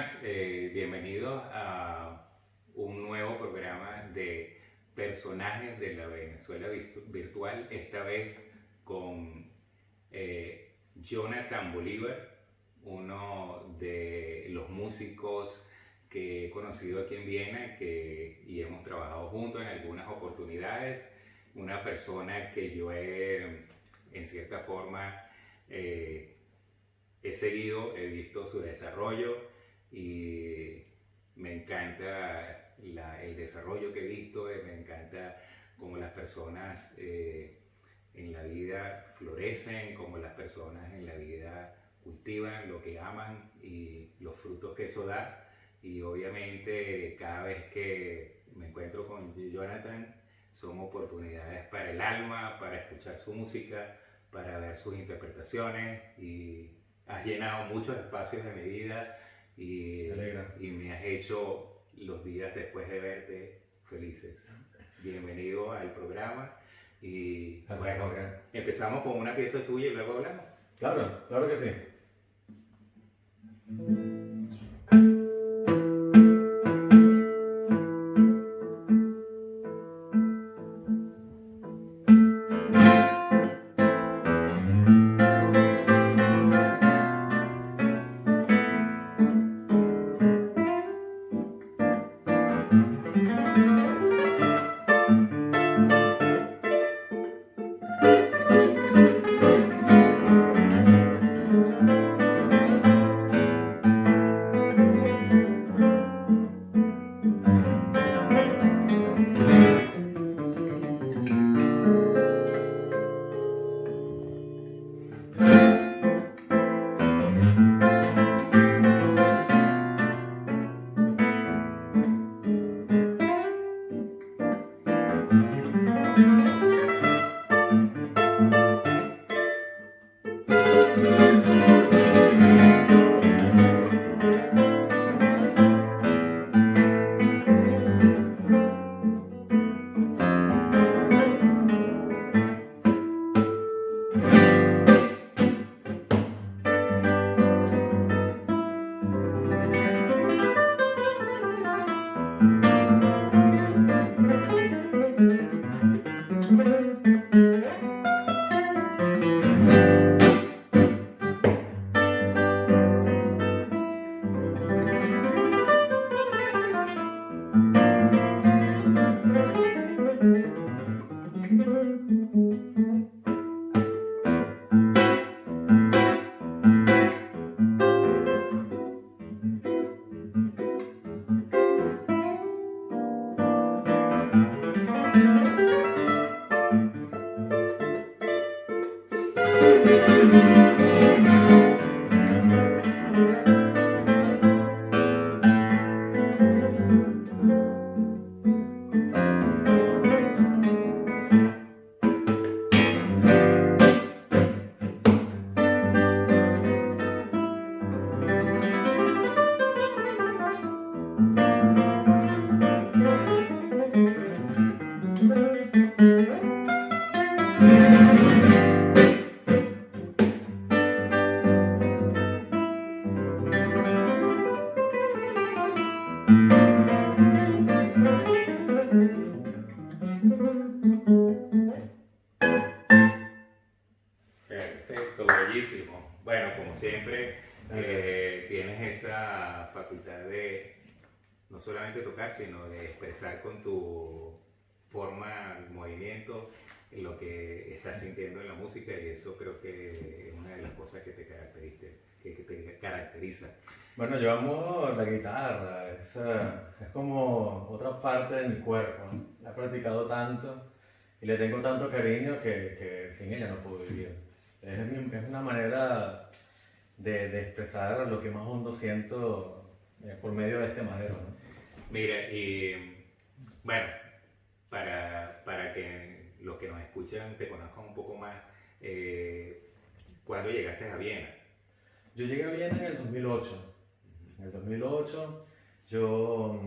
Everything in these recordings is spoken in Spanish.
buenas, bienvenidos a un nuevo programa de personajes de la Venezuela virtual, esta vez con Jonathan Bolívar, uno de los músicos que he conocido aquí en Viena y hemos trabajado juntos en algunas oportunidades, una persona que yo en cierta forma, he seguido, he visto su desarrollo y me encanta el desarrollo que he visto, me encanta cómo las personas en la vida florecen, cómo las personas en la vida cultivan lo que aman y los frutos que eso da. Y obviamente cada vez que me encuentro con Jonathan son oportunidades para el alma, para escuchar su música, para ver sus interpretaciones, y has llenado muchos espacios de mi vida y me has hecho los días después de verte felices. Bienvenido al programa y bueno, empezamos con una pieza tuya y luego hablamos. Claro, claro que sí. Perfecto, bellísimo. Bueno, como siempre, tienes esa facultad de no solamente tocar, sino de expresar con tu forma, movimiento, lo que estás sintiendo en la música, y eso creo que es una de las cosas que te caracteriza. Bueno, yo amo la guitarra, es como otra parte de mi cuerpo, ¿no? La he practicado tanto y le tengo tanto cariño que sin ella no puedo vivir. Es una manera de expresar lo que más hondo siento por medio de este madero, ¿no? Mira, y bueno, para que los que nos escuchan te conozcan un poco más, ¿cuándo llegaste a Viena? Yo llegué a Viena en el 2008. En el 2008 yo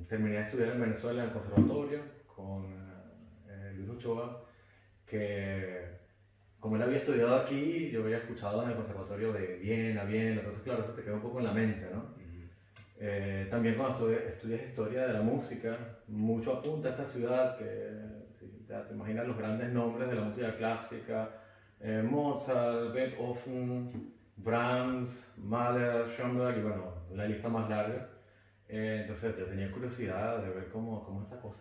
terminé de estudiar en Venezuela en el conservatorio con Luis Ochoa, que como él había estudiado aquí, yo había escuchado en el conservatorio de Viena, entonces claro, eso te queda un poco en la mente, ¿no? También cuando estudias historia de la música, mucho apunta a esta ciudad que, si te imaginas los grandes nombres de la música clásica, Mozart, Beethoven, Brahms, Mahler, Schoenberg y bueno, la lista más larga. Entonces yo tenía curiosidad de ver cómo es esta cosa.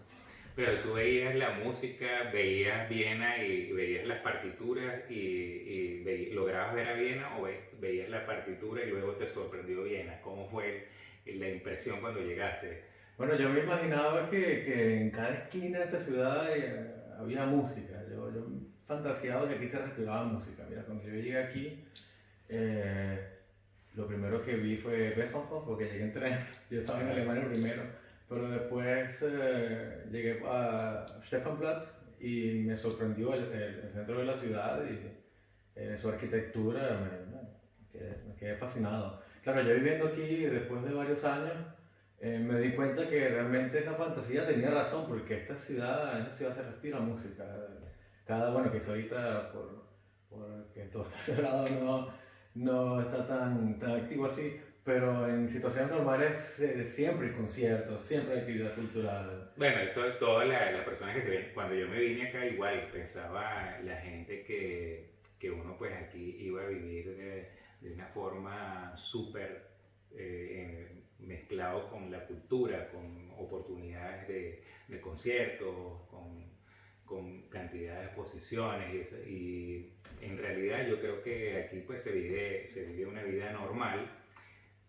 Pero tú veías la música, veías Viena y veías las partituras y lograbas ver a Viena o veías la partitura y luego te sorprendió Viena. ¿Cómo fue la impresión cuando llegaste? Bueno, yo me imaginaba que en cada esquina de esta ciudad había música. Yo fantaseaba que aquí se respiraba música. Mira, cuando yo llegué aquí, lo primero que vi fue Westbahnhof, porque llegué en tren. Yo estaba en Alemania primero, pero después llegué a Stephanplatz y me sorprendió el centro de la ciudad y su arquitectura. Me quedé fascinado. Claro, yo viviendo aquí después de varios años, me di cuenta que realmente esa fantasía tenía razón, porque en esta ciudad se respira música. Bueno, que ahorita porque todo está cerrado, no está tan activo así, pero en situaciones normales siempre hay conciertos, siempre hay actividad cultural. Bueno, eso es todas las personas que se ven. Cuando yo me vine acá igual, pensaba la gente que uno pues aquí iba a vivir de una forma súper mezclado con la cultura, con oportunidades de conciertos, con cantidad de exposiciones y en realidad yo creo que aquí pues se vive una vida normal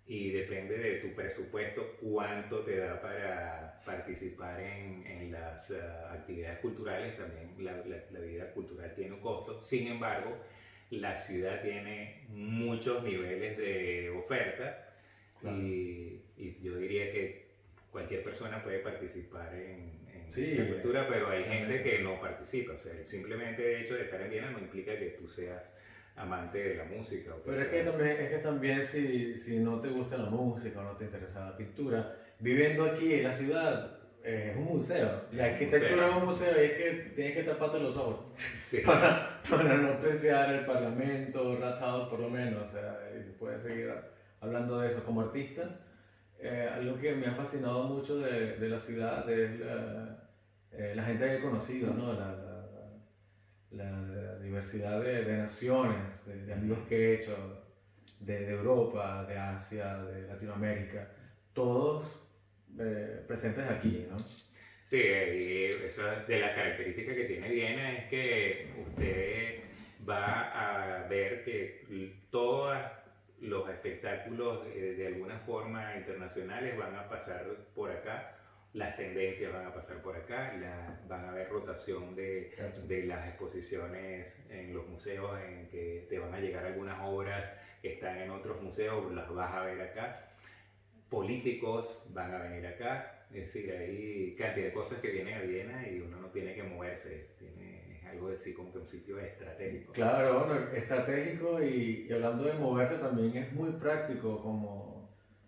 y depende de tu presupuesto cuánto te da para participar en las actividades culturales. También la vida cultural tiene un costo. Sin embargo, la ciudad tiene muchos niveles de oferta. Claro. Y yo diría que cualquier persona puede participar en la cultura, pero hay gente que no participa. O sea, el simplemente hecho de estar en Viena no implica que tú seas amante de la música. Pero es que también si no te gusta la música o no te interesa la pintura, viviendo aquí en la ciudad es un museo. La arquitectura es un museo y es que tienes que taparte los ojos sí. para no apreciar el Parlamento, Rathaus por lo menos. O sea, y se puede seguir hablando de eso como artista. Algo que me ha fascinado mucho de la ciudad es la gente que he conocido, ¿no? La diversidad de naciones, de amigos que he hecho, de Europa, de Asia, de Latinoamérica, todos presentes aquí, ¿no? Sí, y eso de la característica que tiene Viena es que usted va a ver que todos los espectáculos de alguna forma internacionales van a pasar por acá, las tendencias van a pasar por acá, van a haber rotación de las exposiciones en los museos en que te van a llegar algunas obras que están en otros museos, las vas a ver acá. Políticos van a venir acá, es decir, hay cantidad de cosas que vienen a Viena y uno no tiene que moverse, es algo así como que un sitio estratégico. Claro, bueno, estratégico y hablando de moverse también es muy práctico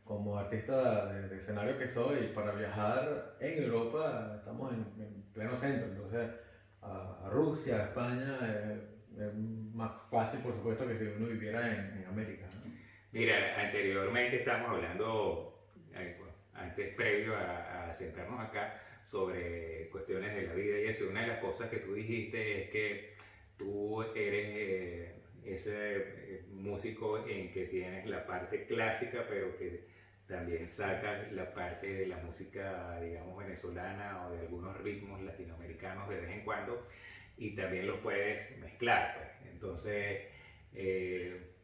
como artista de escenario que soy. Para viajar en Europa estamos en pleno centro, entonces a Rusia, a España es más fácil por supuesto que si uno viviera en América, ¿no? Mira, anteriormente estábamos hablando, antes previo a sentarnos acá, sobre cuestiones de la vida y eso. Una de las cosas que tú dijiste es que tú eres ese músico en que tienes la parte clásica, pero que también sacas la parte de la música, digamos, venezolana o de algunos ritmos latinoamericanos de vez en cuando y también los puedes mezclar, pues. Entonces,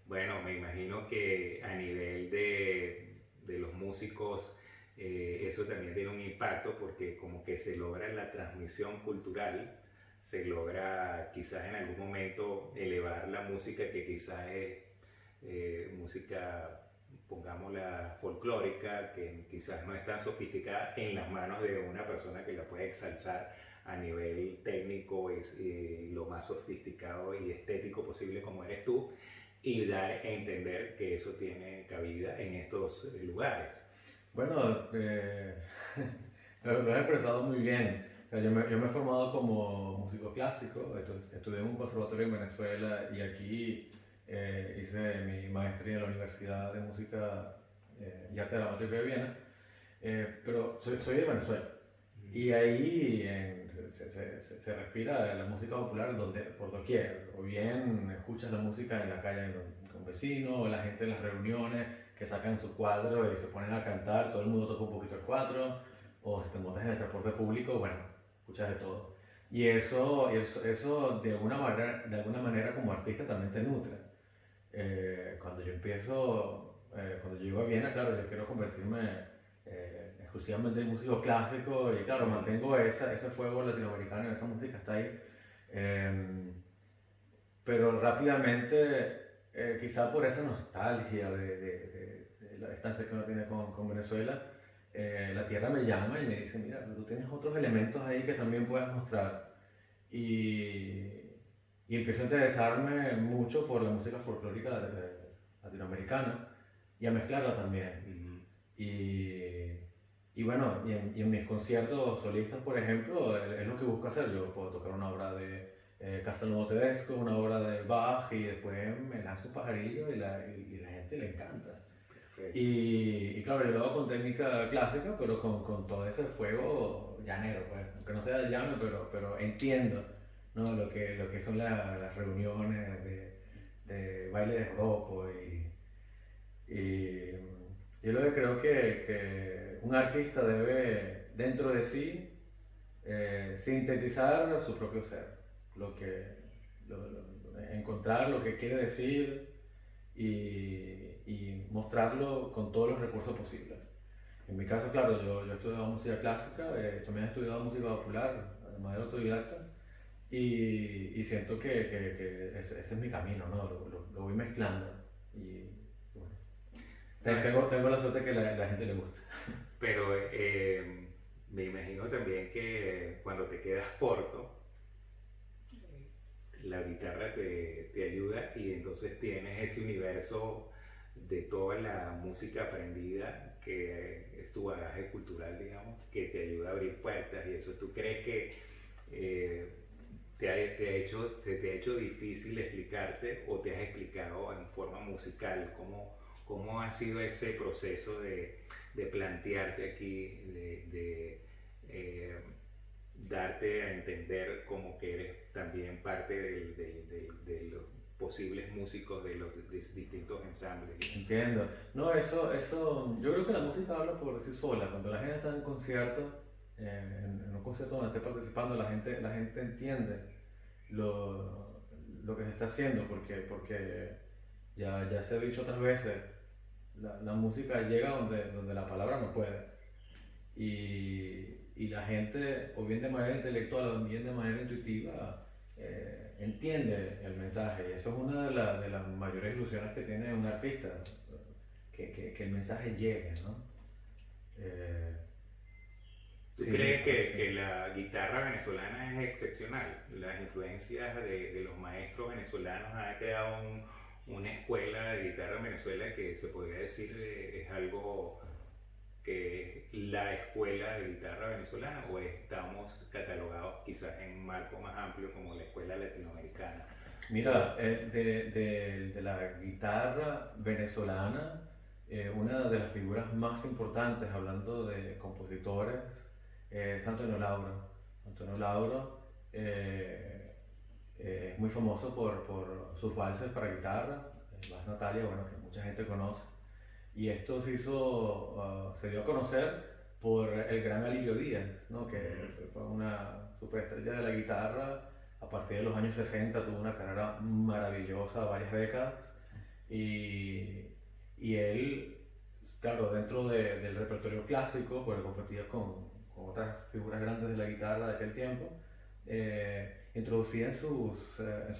bueno, me imagino que a nivel de los músicos eso también tiene un impacto porque como que se logra la transmisión cultural, se logra quizás en algún momento elevar la música que quizás es música, pongámosla folclórica, que quizás no es tan sofisticada en las manos de una persona que la puede exalzar a nivel técnico y lo más sofisticado y estético posible como eres tú, y dar a entender que eso tiene cabida en estos lugares. Bueno, lo has expresado muy bien. O sea, yo me he formado como músico clásico, estudié en un conservatorio en Venezuela y aquí hice mi maestría en la Universidad de Música y Arte Dramático de Viena, pero soy de Venezuela y ahí se respira la música popular por doquier, o bien escuchas la música en la calle con vecinos, o la gente en las reuniones que sacan su cuadro y se ponen a cantar, todo el mundo toca un poquito el cuadro, o si te montas en el transporte público, bueno, escuchas de todo. Y eso de alguna manera como artista también te nutre. Cuando yo llego a Viena, claro, yo quiero convertirme exclusivamente en músico clásico y claro, mantengo ese fuego latinoamericano, esa música está ahí. Pero rápidamente, quizá por esa nostalgia de la distancia que uno tiene con Venezuela, la tierra me llama y me dice, mira, tú tienes otros elementos ahí que también puedes mostrar. Y empiezo a interesarme mucho por la música folclórica latinoamericana y a mezclarla también. Y bueno, y en mis conciertos solistas, por ejemplo, es lo que busco hacer. Yo puedo tocar una obra de Castelnuovo Tedesco, una obra de Bach y después me lanzo un pajarillo y la gente le encanta. Y claro, yo lo hago con técnica clásica, pero con todo ese fuego llanero, pues, aunque no sea de llano, pero entiendo, ¿no? lo que son las reuniones de baile de joropo y yo lo que creo que un artista debe dentro de sí sintetizar su propio ser, encontrar lo que quiere decir y mostrarlo con todos los recursos posibles. En mi caso, claro, yo he estudiado música clásica, también he estudiado música popular, además de autodidacta, y siento que ese es mi camino, ¿no? Lo voy mezclando. Y bueno, tengo la suerte que la gente le gusta. Pero me imagino también que cuando te quedas corto, la guitarra te ayuda y entonces tienes ese universo de toda la música aprendida que es tu bagaje cultural, digamos, que te ayuda a abrir puertas y eso. ¿Tú crees que se te ha hecho difícil explicarte o te has explicado en forma musical? ¿Cómo ha sido ese proceso de plantearte aquí, darte a entender como que eres también parte de los posibles músicos de los distintos ensambles? Entiendo. No, eso, yo creo que la música habla por sí sola. Cuando la gente está en un concierto, en un concierto donde esté participando, la gente entiende lo que se está haciendo, porque ya se ha dicho otras veces, la música llega donde la palabra no puede. Y la gente, o bien de manera intelectual o bien de manera intuitiva, entiende el mensaje. Y eso es una de las mayores ilusiones que tiene un artista, que el mensaje llegue, ¿no? ¿Tú Sí, crees sí. que la guitarra venezolana es excepcional? Las influencias de los maestros venezolanos han creado una escuela de guitarra en Venezuela que se podría decir es algo que es la escuela de guitarra venezolana, o estamos catalogados quizás en un marco más amplio como la escuela latinoamericana. Mira, de la guitarra venezolana, una de las figuras más importantes, hablando de compositores, es Antonio Lauro. Antonio Lauro es muy famoso por sus valses para guitarra, Vals Natalia, bueno, que mucha gente conoce. Y esto se dio a conocer por el gran Alirio Díaz, ¿no? Que fue una superestrella de la guitarra. A partir de los años 60 tuvo una carrera maravillosa, varias décadas. Y él, claro, dentro del repertorio clásico, pues competía con otras figuras grandes de la guitarra de aquel tiempo, introducía en su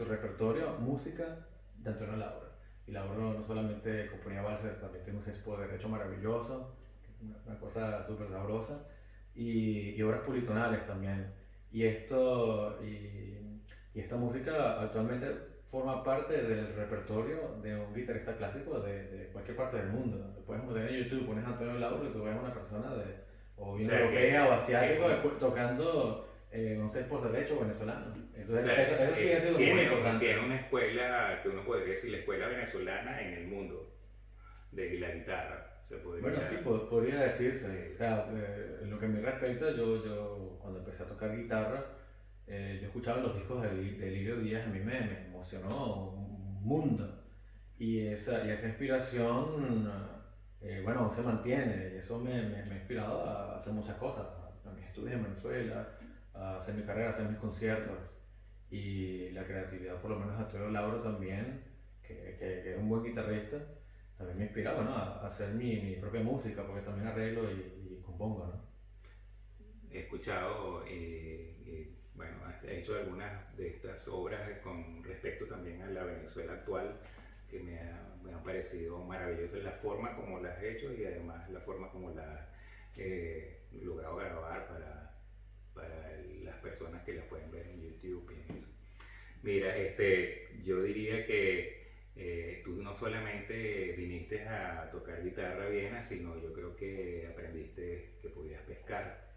repertorio música de Antonio Lauro. Y Lauro no solamente componía valses, también tiene un sexto de derecho maravilloso, una cosa súper sabrosa, y obras politonales también. Y esta música actualmente forma parte del repertorio de un guitarrista clásico de cualquier parte del mundo. Lo puedes poner en YouTube, pones Antonio Lauro y tú ves una persona o bien europea o asiática tocando un 6 por derecho venezolano. Entonces, O sea, eso sí ha sido muy importante. tiene una escuela que uno podría decir la escuela venezolana en el mundo de la guitarra. Se podría... Bueno, sí, podría decirse. Sí. O sea, en lo que me respecta, yo cuando empecé a tocar guitarra, yo escuchaba los discos de Lirio Díaz, a mí me emocionó un mundo. Y esa inspiración, bueno, aún se mantiene. Y eso me ha inspirado a hacer muchas cosas, a mis estudios en Venezuela, a hacer mi carrera, a hacer mis conciertos. Y la creatividad, por lo menos de Arturo Lauro también, que es un buen guitarrista, también me inspiraba, ¿no? A hacer mi propia música, porque también arreglo y compongo, ¿no? He escuchado, bueno, he hecho algunas de estas obras con respecto también a la Venezuela actual, que me han parecido maravillosas la forma como las he hecho y además la forma como las he logrado grabar para las personas que las pueden ver en YouTube y en eso. Mira, yo diría que tú no solamente viniste a tocar guitarra bien, sino yo creo que aprendiste que podías pescar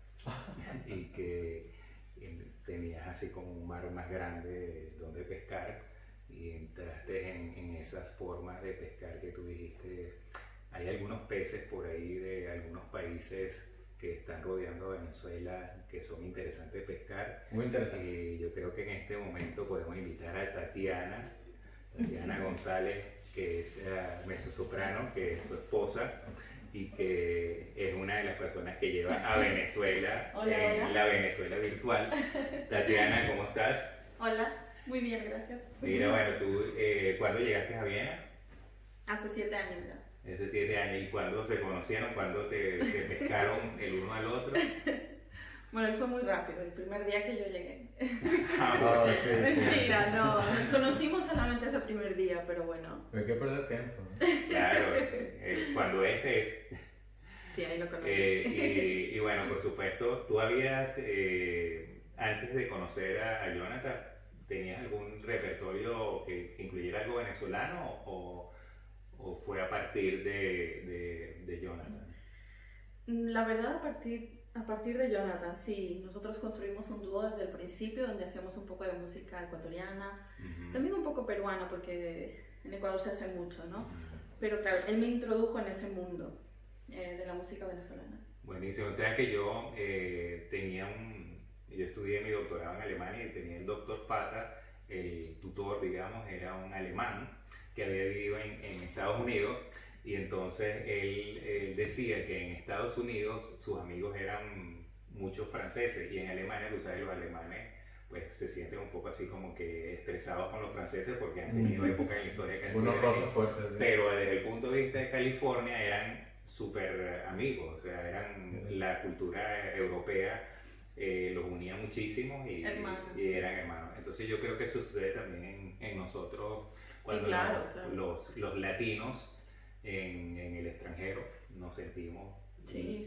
y que tenías así como un mar más grande donde pescar y entraste en esas formas de pescar que tú dijiste. Hay algunos peces por ahí de algunos países que están rodeando a Venezuela que son interesantes de pescar. Muy interesante. Y yo creo que en este momento podemos invitar a Tatiana González, que es mezzosoprano, que es su esposa y que es una de las personas que lleva a Venezuela en la Venezuela virtual. Tatiana, ¿cómo estás? Hola, muy bien, gracias. Mira, bueno, tú, ¿cuándo llegaste a Viena? Hace 7 años ya. Hace 7 años. ¿Y cuándo se conocieron? ¿Cuándo se pescaron el uno al otro? Bueno, él fue muy rápido, el primer día que yo llegué. Ah, Sí, sí. Mentira, no, nos conocimos solamente ese primer día, pero bueno. No hay que perder tiempo, ¿no? claro, cuando ese es. Sí, ahí lo conocí. Y bueno, por supuesto, tú habías, antes de conocer a Jonathan, ¿tenías algún repertorio que incluyera algo venezolano o fue a partir de Jonathan? La verdad, a partir de Jonathan, sí, nosotros construimos un dúo desde el principio donde hacíamos un poco de música ecuatoriana, también un poco peruana porque en Ecuador se hace mucho, ¿no? Pero claro, él me introdujo en ese mundo de la música venezolana. Buenísimo, o sea que yo yo estudié mi doctorado en Alemania y tenía el doctor Fata, el tutor, digamos, era un alemán que había vivido en Estados Unidos. Y entonces él decía que en Estados Unidos sus amigos eran muchos franceses y en Alemania, tú sabes, los alemanes pues se sienten un poco así como que estresados con los franceses porque han tenido épocas en la historia que han sido... Unos roces fuertes. ¿Sí? Pero desde el punto de vista de California eran súper amigos, o sea, la cultura europea los unía muchísimo y eran hermanos. Entonces yo creo que eso sucede también en nosotros cuando sí, claro. Los latinos en el extranjero nos sentimos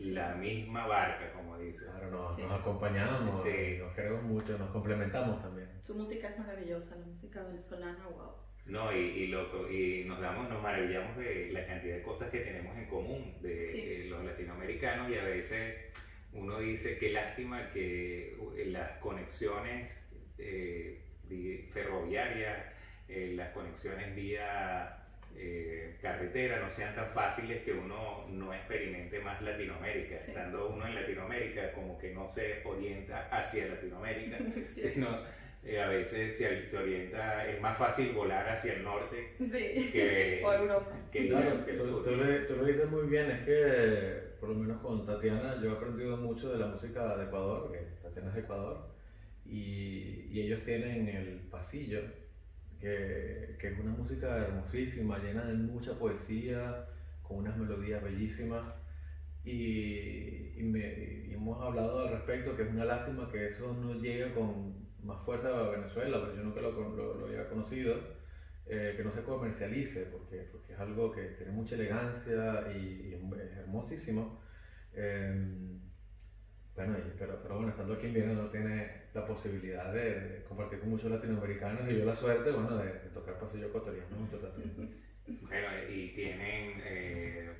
la misma barca, como dice. Claro, nos acompañamos, nos queremos mucho, nos complementamos también. Tu música es maravillosa, la música venezolana, wow. No, y nos maravillamos de la cantidad de cosas que tenemos en común de los latinoamericanos y a veces uno dice qué lástima que las conexiones ferroviarias, las conexiones vía carretera no sean tan fáciles que uno no experimente más Latinoamérica. Sí. Estando uno en Latinoamérica como que no se orienta hacia Latinoamérica, sino a veces se orienta, es más fácil volar hacia el norte o Europa. Que claro, hacia el sur. Tú lo dices muy bien, es que por lo menos con Tatiana yo he aprendido mucho de la música de Ecuador, que Tatiana es de Ecuador, y ellos tienen el pasillo, que es una música hermosísima, llena de mucha poesía, con unas melodías bellísimas, y hemos hablado al respecto, que es una lástima que eso no llegue con más fuerza a Venezuela, pero yo nunca lo había conocido, que no se comercialice, porque es algo que tiene mucha elegancia y es hermosísimo. Bueno, pero bueno, estando aquí en Viena no tiene la posibilidad de compartir con muchos latinoamericanos y yo la suerte, bueno, de tocar pasillo ecuatoriano junto a Tatiana. Bueno, y tienen,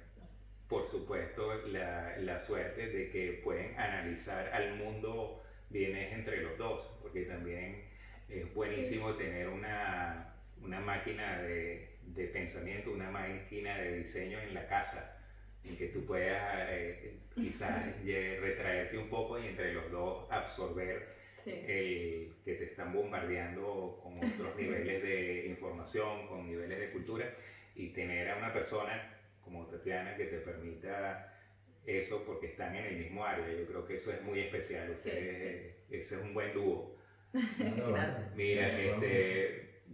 por supuesto, la suerte de que pueden analizar al mundo viene entre los dos, porque también es buenísimo tener una máquina de pensamiento, una máquina de diseño en la casa, en que tú puedas quizás retraerte un poco y entre los dos absorber el que te están bombardeando con otros niveles de información, con niveles de cultura, y tener a una persona como Tatiana que te permita eso porque están en el mismo área. Yo creo que eso es muy especial. Ese es un buen dúo. Mira,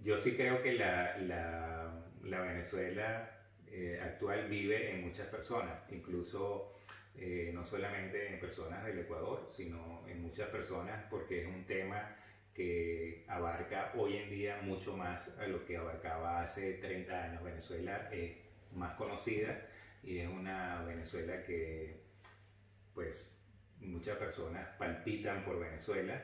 yo sí creo que la Venezuela actual vive en muchas personas, incluso no solamente en personas del Ecuador, sino en muchas personas, porque es un tema que abarca hoy en día mucho más a lo que abarcaba hace 30 años. Venezuela es más conocida y es una Venezuela que pues muchas personas palpitan por Venezuela.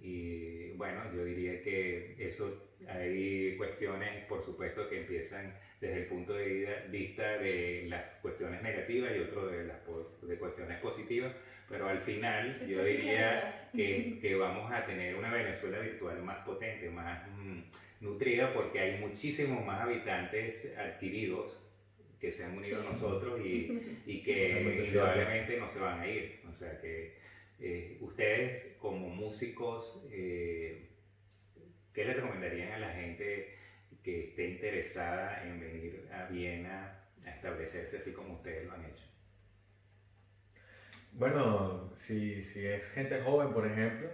Y bueno, yo diría que eso, hay cuestiones por supuesto que empiezan desde el punto de vista de las cuestiones negativas y otro de cuestiones positivas, pero al final yo diría que vamos a tener una Venezuela virtual más potente, más nutrida, porque hay muchísimos más habitantes adquiridos que se han unido a nosotros y que indudablemente no se van a ir. O sea que ustedes como músicos, ¿qué le recomendarían a la gente que esté interesada en venir a Viena a establecerse así como ustedes lo han hecho? Bueno, si es gente joven, por ejemplo,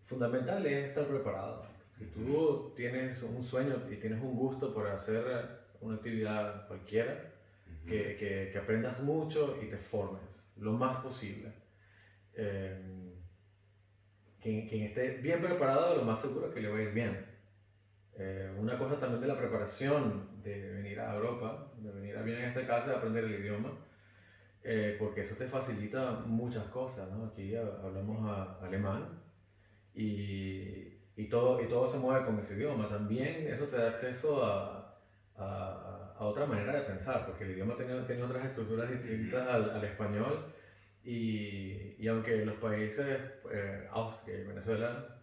fundamental es estar preparado. Si tú tienes un sueño y tienes un gusto por hacer una actividad cualquiera, que aprendas mucho y te formes lo más posible. Quien esté bien preparado, lo más seguro es que le va a ir bien. Una cosa también de la preparación de venir a Europa, de venir a Viena en este caso, es aprender el idioma, porque eso te facilita muchas cosas, ¿no? Aquí hablamos alemán y todo se mueve con ese idioma. También eso te da acceso a otra manera de pensar, porque el idioma tiene otras estructuras distintas al español, y aunque los países, Austria y Venezuela,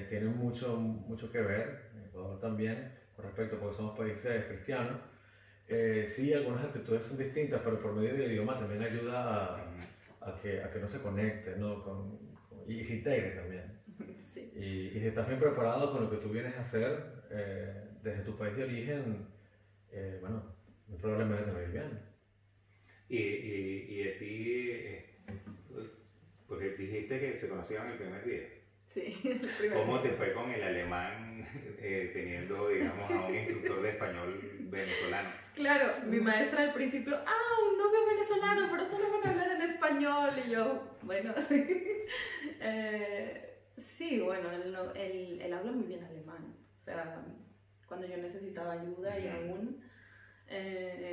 tienen mucho que ver, Ecuador también, con respecto, porque somos países cristianos, sí, algunas actitudes son distintas, pero por medio del idioma también ayuda a que uno se conecte, ¿no? Y se integre también. Sí. Y si estás bien preparado con lo que tú vienes a hacer desde tu país de origen, bueno, muy probablemente te va a ir bien. Y a ti, porque dijiste que se conocieron el primer día. Sí, el primer ¿Cómo día. te fue con el alemán teniendo, digamos, a un instructor de español venezolano? Claro, mi maestra al principio, un novio venezolano, pero solo van a hablar en español. Y yo, bueno, sí. Sí, bueno, él habla muy bien alemán. O sea, cuando yo necesitaba ayuda y aún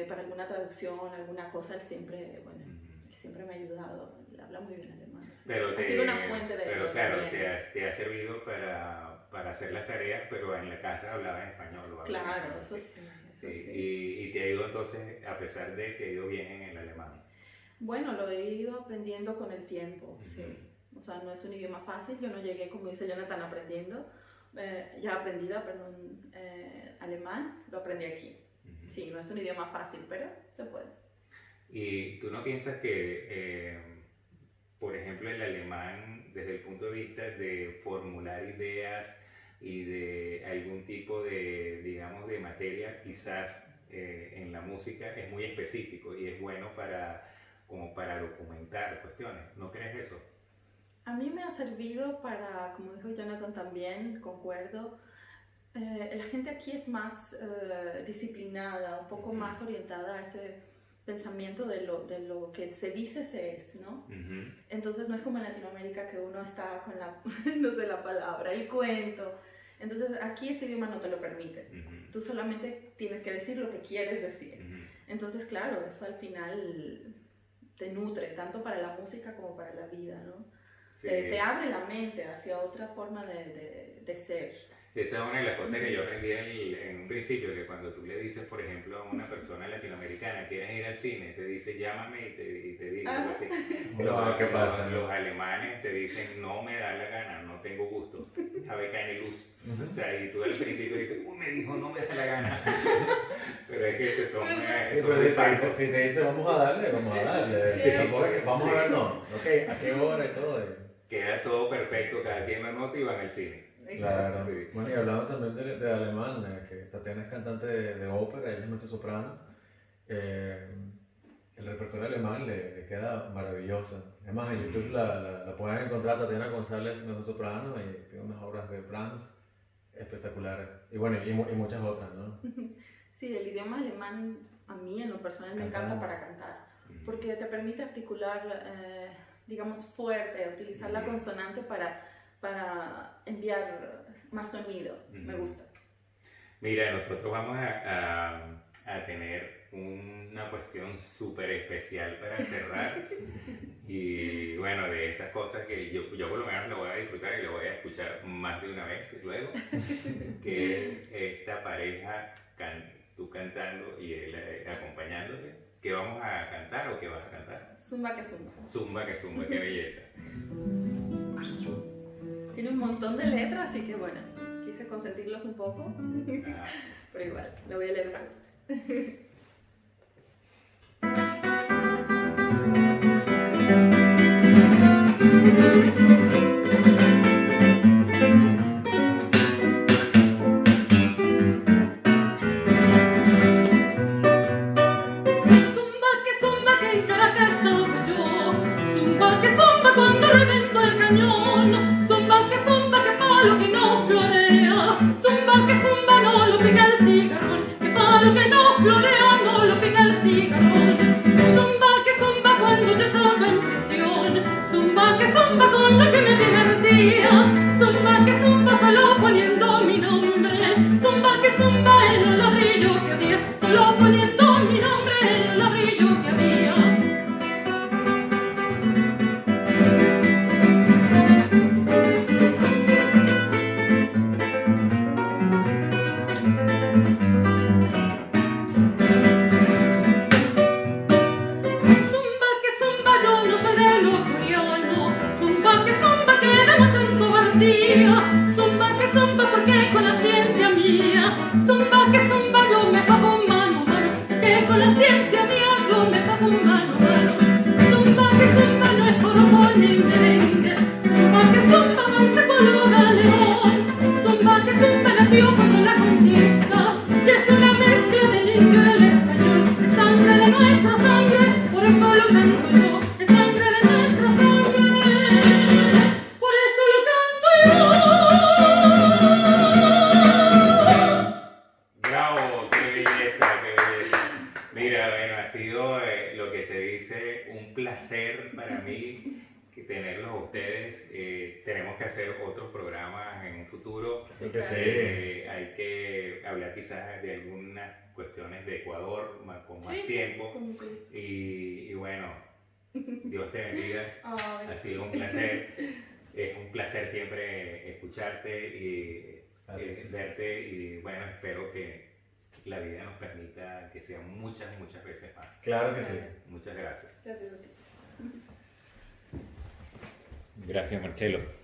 para alguna traducción, alguna cosa, él siempre me ha ayudado. Él habla muy bien alemán. Pero ha sido una fuente de Pero claro, te ha servido para hacer las tareas, pero en la casa hablaba en español. Claro, eso sí. Y te ha ido entonces, a pesar de que te ha ido bien en el alemán. Bueno, lo he ido aprendiendo con el tiempo, sí. O sea, no es un idioma fácil. Yo no llegué, como dice Jonathan, aprendiendo. Alemán, lo aprendí aquí. Sí, no es un idioma fácil, pero se puede. ¿Y tú no piensas que, por ejemplo, el alemán, desde el punto de vista de formular ideas y de algún tipo de, digamos, de materia, quizás en la música es muy específico y es bueno como para documentar cuestiones? ¿No crees eso? A mí me ha servido para, como dijo Jonathan también, concuerdo, la gente aquí es más disciplinada, un poco más orientada a ese pensamiento de lo que se dice se es, ¿no? Entonces no es como en Latinoamérica que uno está con no sé la palabra, el cuento. Entonces aquí este idioma no te lo permite. Tú solamente tienes que decir lo que quieres decir. Entonces, claro, eso al final te nutre, tanto para la música como para la vida, ¿no? Sí. Te abre la mente hacia otra forma de ser. Esa es una de las cosas que yo aprendí en un principio, que cuando tú le dices, por ejemplo, a una persona latinoamericana, ¿quieres ir al cine? Te dice, llámame y te digo. Algo así. ¿Qué pasa? Los alemanes te dicen, no me da la gana, no tengo gusto, habe keine Lust. O sea, y tú al principio dices, uy, me dijo, no me da la gana. Pero es que son si te dice, vamos a darle, vamos a darle. Sí. Vamos a ver, no. Ok, ¿a qué hora y todo? Queda todo perfecto, cada quien lo nota y van al cine. Claro. Sí. Bueno, y hablando también de alemán, que Tatiana es cantante de ópera, ella es mezzosoprano. El repertorio alemán le queda maravilloso. Además, en YouTube la pueden encontrar, Tatiana González, mezzosoprano, y tiene unas obras de Brahms espectaculares. Y bueno, y muchas otras, ¿no? Sí, el idioma alemán a mí en lo personal me encanta para cantar, porque te permite articular, digamos, fuerte, utilizar la consonante para enviar más sonido. Me gusta. Mira, nosotros vamos a tener una cuestión súper especial para cerrar y bueno, de esas cosas que yo por lo menos lo voy a disfrutar y lo voy a escuchar más de una vez luego, que es esta pareja, tú cantando y él acompañándote. ¿Qué vamos a cantar o qué vas a cantar? Zumba que zumba. Zumba que zumba, qué belleza. Tiene un montón de letras, así que bueno, quise consentirlos un poco, pero igual, lo voy a leer fuerte. tenerlos a ustedes. Tenemos que hacer otros programas en un futuro. Hay que hablar quizás de algunas cuestiones de Ecuador con más tiempo. Y bueno, Dios te bendiga. Ha sido un placer. Es un placer siempre escucharte y verte. Y bueno, espero que la vida nos permita que sean muchas veces más. Claro que sí. Muchas gracias. Gracias a ti. Gracias, Marcelo.